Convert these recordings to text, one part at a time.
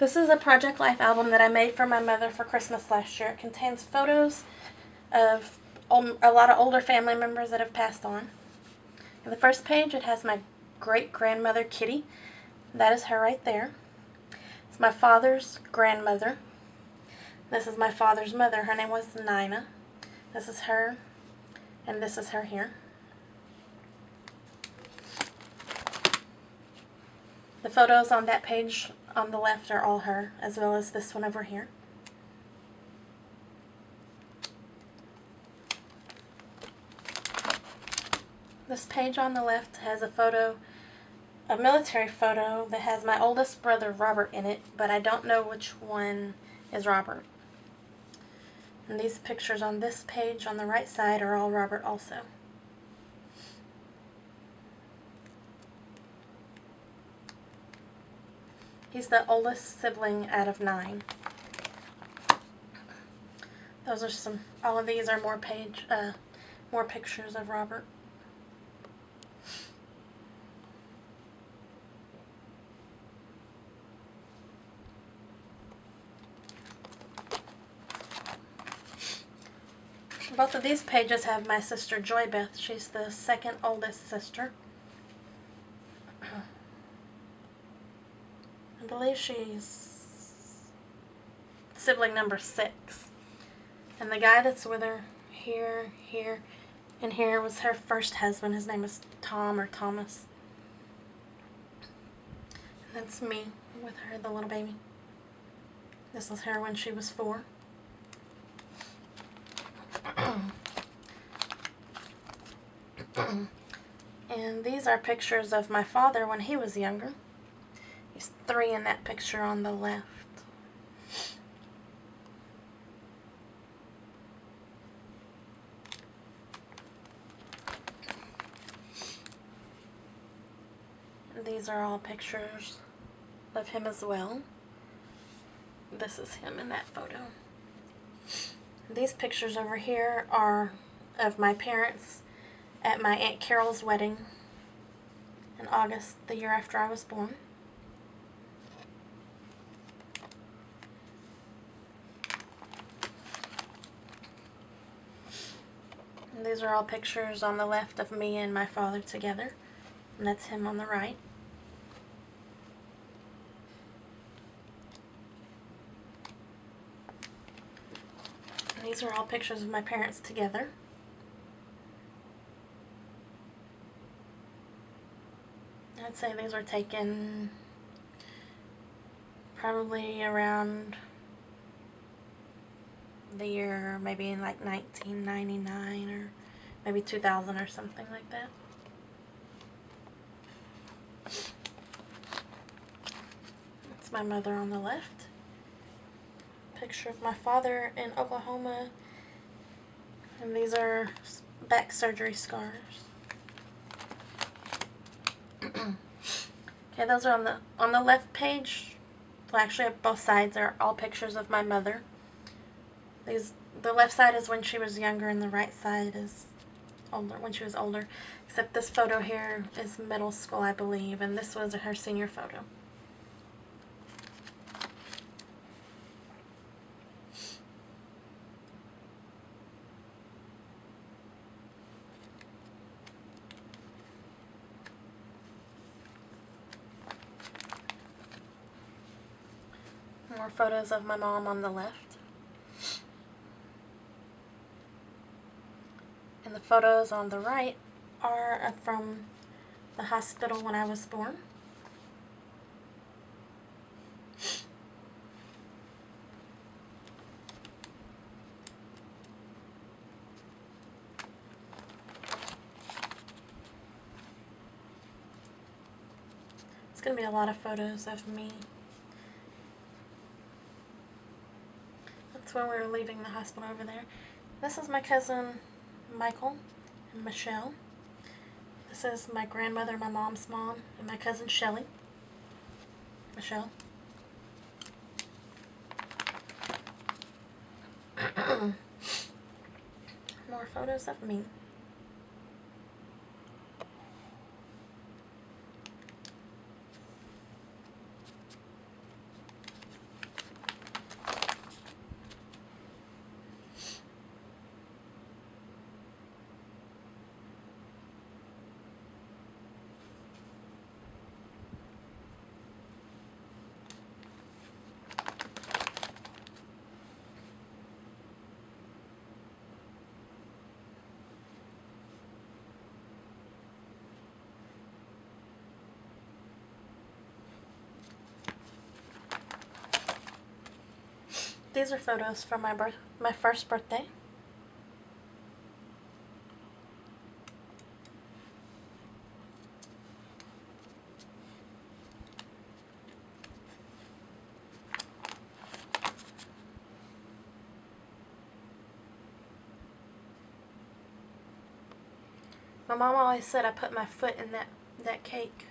This is a Project Life album that I made for my mother for Christmas last year. It contains photos of a lot of older family members that have passed on. In the first page, it has my great-grandmother, Kitty. That is her right there. It's my father's grandmother. This is my father's mother. Her name was Nina. This is her, and this is her here. The photos on that page on the left are all her, as well as this one over here. This page on the left has a military photo that has my oldest brother Robert in it, but I don't know which one is Robert. And these pictures on this page on the right side are all Robert also. He's the oldest sibling out of 9. Those are all of these are more pictures of Robert. Both of these pages have my sister Joy Beth. She's the second oldest sister. I believe she's sibling number 6. And the guy that's with her here, and here was her first husband. His name is Tom or Thomas. And that's me with her, the little baby. This was her when she was 4. And these are pictures of my father when he was younger. He's 3 in that picture on the left. And these are all pictures of him as well. This is him in that photo. These pictures over here are of my parents at my Aunt Carol's wedding in August, the year after I was born. And these are all pictures on the left of me and my father together, and that's him on the right. And these are all pictures of my parents together. I'd say these were taken probably around the year maybe in like 1999 or maybe 2000 or something like that. That's my mother on the left. Picture of my father in Oklahoma. And these are back surgery scars. Okay, those are on the left page. Well, actually, both sides are all pictures of my mother. The left side is when she was younger, and the right side is older, when she was older. Except this photo here is middle school, I believe, and this was her senior photo. More photos of my mom on the left. And the photos on the right are from the hospital when I was born. It's going to be a lot of photos of me. That's when we were leaving the hospital over there. This is my cousin Michael and Michelle. This is my grandmother, my mom's mom, and my cousin Shelly. Michelle. More photos of me. These are photos from my first birthday. My mom always said I put my foot in that cake.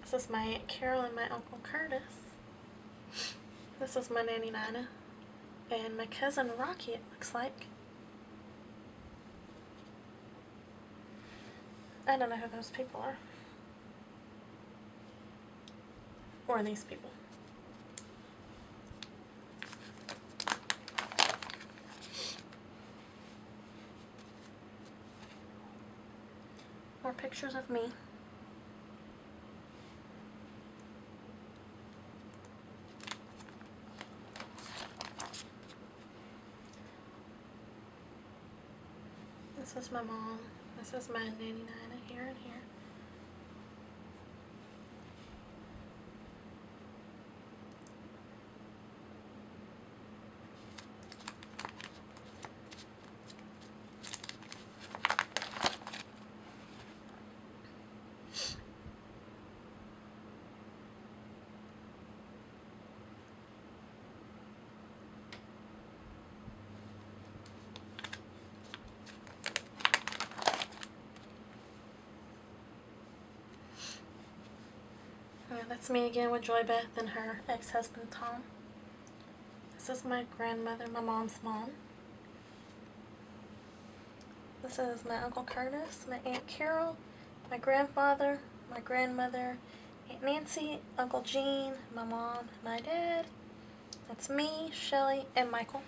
This is my Aunt Carol and my Uncle Curtis. This is my Nanny Nina. And my cousin Rocky, it looks like. I don't know who those people are. Or these people. More pictures of me. This is my mom. This is my Nanny Nina here and here. That's me again with Joy Beth and her ex-husband Tom. This is my grandmother, my mom's mom. This is my Uncle Curtis, my Aunt Carol, my grandfather, my grandmother, Aunt Nancy, Uncle Gene, my mom, my dad. That's me, Shelly, and Michael.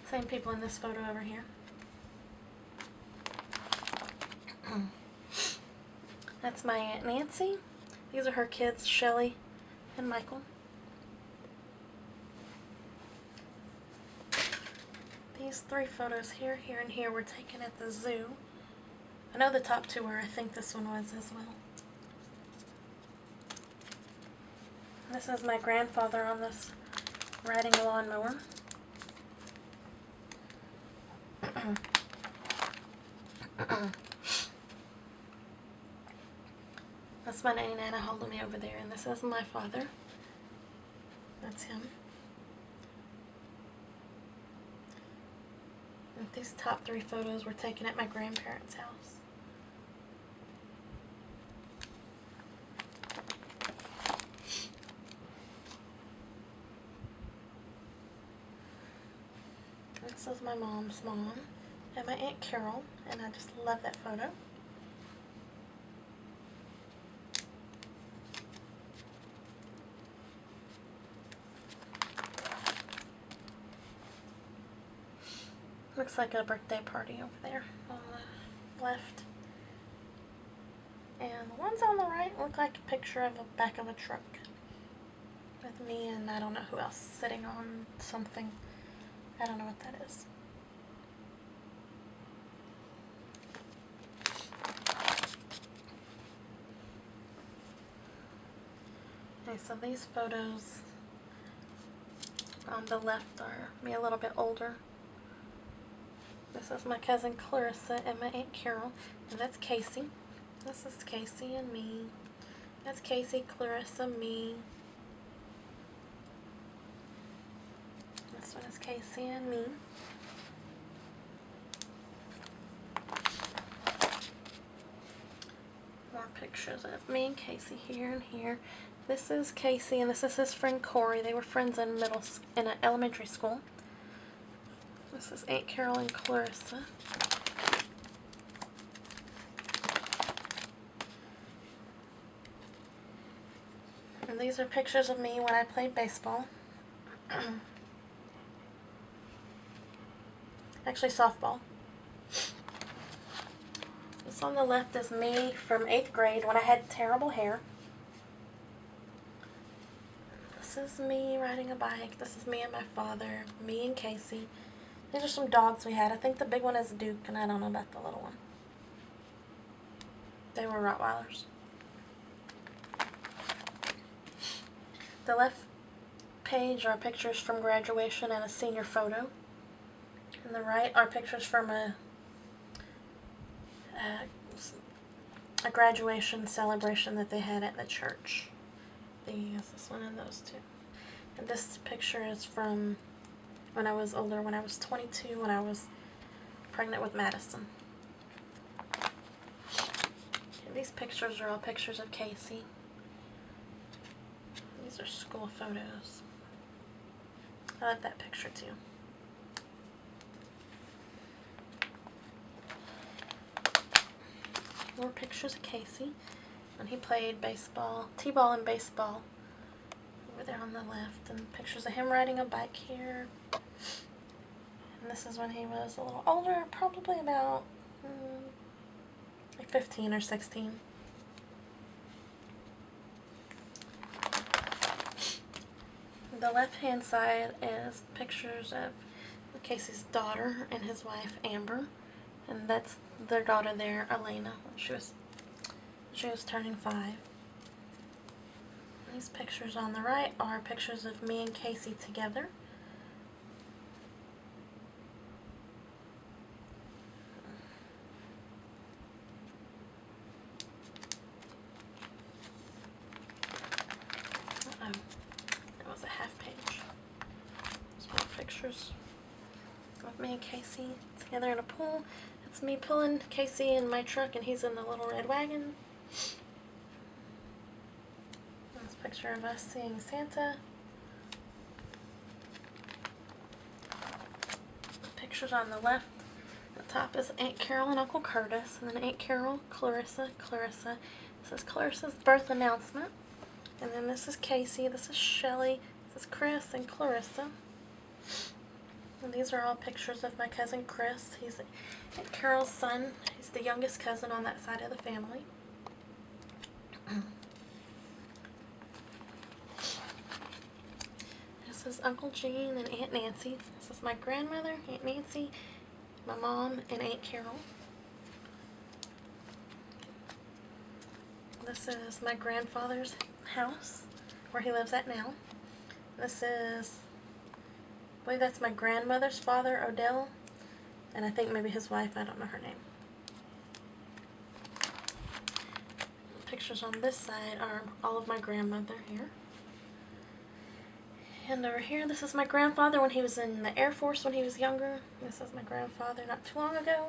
Same people in this photo over here. That's my Aunt Nancy. These are her kids, Shelly and Michael. These three photos here, here, and here were taken at the zoo. I know the top two were. I think this one was as well. This is my grandfather on this riding a lawnmower. That's my Nanny Nana holding me over there, and this is my father. That's him. And these top three photos were taken at my grandparents' house. This is my mom's mom and my Aunt Carol, and I just love that photo. Looks like a birthday party over there on the left. And the ones on the right look like a picture of the back of a truck. With me and I don't know who else sitting on something. I don't know what that is. Okay, so these photos on the left are me a little bit older. This is my cousin Clarissa and my Aunt Carol, and that's Casey. This is Casey and me. That's Casey, Clarissa, me. This one is Casey and me. More pictures of me and Casey here and here. This is Casey, and this is his friend Corey. They were friends in elementary school. This is Aunt Carol and Clarissa. And these are pictures of me when I played baseball. Actually, softball. This on the left is me from 8th grade when I had terrible hair. This is me riding a bike. This is me and my father, me and Casey. These are some dogs we had. I think the big one is Duke, and I don't know about the little one. They were Rottweilers. The left page are pictures from graduation and a senior photo. And the right are pictures from a graduation celebration that they had at the church. This one and those two. And this picture is from when I was older, when I was 22, when I was pregnant with Madison. And these pictures are all pictures of Casey. These are school photos. I love that picture too. More pictures of Casey when he played baseball, t-ball and baseball over there on the left, and pictures of him riding a bike here. And this is when he was a little older, probably about like 15 or 16. The left-hand side is pictures of Casey's daughter and his wife, Amber. And that's their daughter there, Elena. She was turning 5. These pictures on the right are pictures of me and Casey together. That was a half page. Some more pictures of me and Casey together in a pool. It's me pulling Casey in my truck and he's in the little red wagon. This picture of us seeing Santa. Pictures on the left. The top is Aunt Carol and Uncle Curtis, and then Aunt Carol, Clarissa. This is Clarissa's birth announcement. And then this is Casey, this is Shelly, this is Chris and Clarissa. And these are all pictures of my cousin Chris. He's Aunt Carol's son. He's the youngest cousin on that side of the family. This is Uncle Gene and Aunt Nancy. This is my grandmother, Aunt Nancy, my mom, and Aunt Carol. This is my grandfather's house, where he lives at now. This is, I believe that's my grandmother's father, Odell, and I think maybe his wife, I don't know her name. Pictures on this side are all of my grandmother here. And over here, this is my grandfather when he was in the Air Force when he was younger. This is my grandfather not too long ago.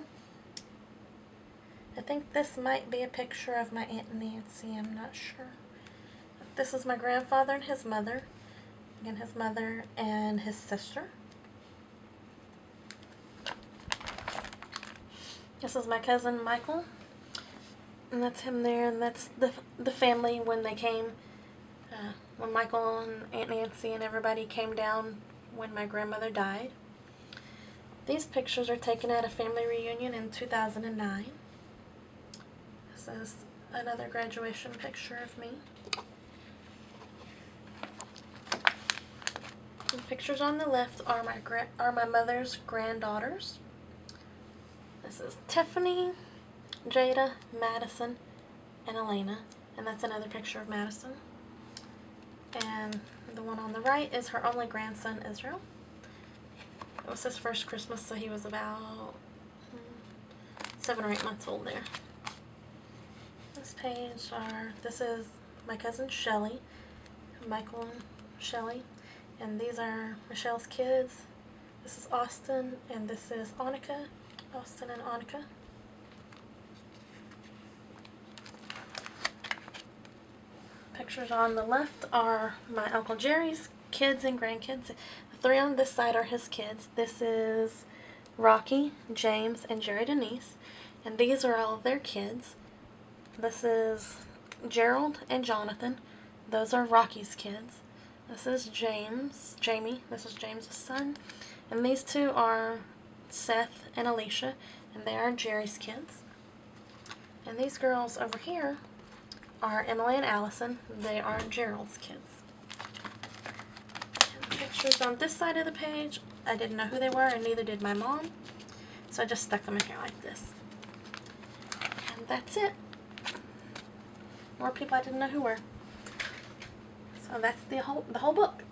I think this might be a picture of my Aunt Nancy, I'm not sure. This is my grandfather and his mother. Again, his mother and his sister. This is my cousin Michael. And that's him there, and that's the family when they came. When Michael and Aunt Nancy and everybody came down when my grandmother died. These pictures are taken at a family reunion in 2009. This is another graduation picture of me. The pictures on the left are my mother's granddaughters. This is Tiffany, Jada, Madison, and Elena, and that's another picture of Madison. And the one on the right is her only grandson, Israel. It was his first Christmas, so he was about 7 or 8 months old there. This is my cousin Shelly, Michael and Shelly, and these are Michelle's kids. This is Austin, and this is Annika, Austin and Annika. Pictures on the left are my Uncle Jerry's kids and grandkids. The 3 on this side are his kids. This is Rocky, James, and Jerry Denise, and these are all of their kids. This is Gerald and Jonathan. Those are Rocky's kids. This is Jamie. This is James's son. And these 2 are Seth and Alicia, and they are Jerry's kids. And these girls over here are Emily and Allison. They are Gerald's kids. And the pictures on this side of the page, I didn't know who they were, and neither did my mom, so I just stuck them in here like this. And that's it. More people I didn't know who were. So So that's the whole book.